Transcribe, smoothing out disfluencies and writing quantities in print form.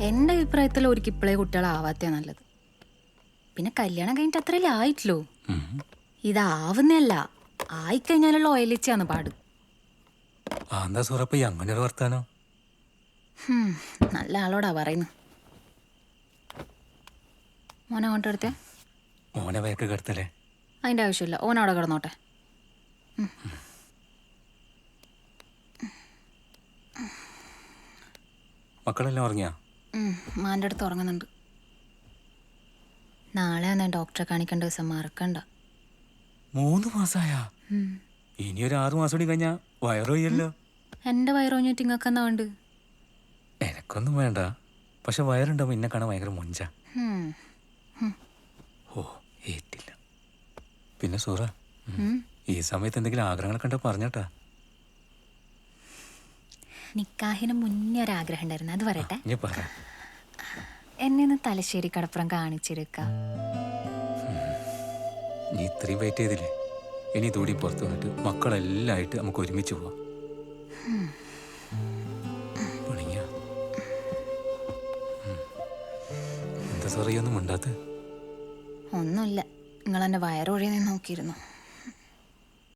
എൻ്റെ അഭിപ്രായത്തിൽ ഒരിക്കൽ ഇപ്പോഴേ കുട്ടികളാവാത്തേ നല്ലത്. പിന്നെ കല്യാണം കഴിഞ്ഞിട്ട് അത്രയല്ലേ ആയിട്ടില്ലോ. ഇതാവുന്നല്ല, ആയിക്കഴിഞ്ഞാലുള്ള ഓയിലിച്ചാന്ന് പാട്. എന്താ സൂറപ്പ അങ്ങനെ ഒരു വർത്താനോ? നല്ല ആളോടാ പറയുന്നു. മോനെ അങ്ങോട്ട് എടുത്തേ. മോനെ വയക്ക് കിടത്തല്ലേ? അതിൻ്റെ ആവശ്യമില്ല, ഓനവിടെ കിടന്നോട്ടെ. മക്കളെല്ലാം ഉറങ്ങിയാ? മാൻ്റെ അടുത്ത് ഉറങ്ങുന്നുണ്ട്. നാളെ ഞാൻ ഡോക്ടറെ കാണിക്കേണ്ട ദിവസം മറക്കണ്ട. 3 മാസായാ? ഇനി ഒരു 6 മാസം കൂടി കഴിഞ്ഞാ വയറൊയ്യല്ലോ. എൻ്റെ വയറോഞ്ഞിട്ട് ഇങ്ങക്ക് എന്നാ വേണ്ട? എനക്കൊന്നും വേണ്ട, പക്ഷെ വയറുണ്ടാവും എന്നെ കാണാൻ ഭയങ്കര മൊഞ്ച. ഓ ഏറ്റില്ല. പിന്നെ സൂറ, ഈ സമയത്ത് എന്തെങ്കിലും ആഗ്രഹങ്ങളൊക്കെ ഉണ്ടോ പറഞ്ഞോട്ടാ. നിക്കാഹിന് മുന്നേ ഒരാഗ്രഹം ഉണ്ടായിരുന്നു, അത് പറയട്ടെ. നീ പറ. എന്നെ ഒന്ന് തലശ്ശേരി കടപ്പുറം കാണിച്ചെടുക്ക. നീ ഇത്രയും വെയിറ്റ് ചെയ്തില്ലേ, ഇനി ഇതൂടി പുറത്ത് വന്നിട്ട് മക്കളെല്ലാം ആയിട്ട് നമുക്ക് ഒരുമിച്ച് പോവാം. പണിയ എന്താ സോറിയൊന്നും ഉണ്ടാത്ത? ഒന്നുമില്ല, നിങ്ങൾ എന്നെ വയറൊഴിയാൻ നോക്കിയിരുന്നു.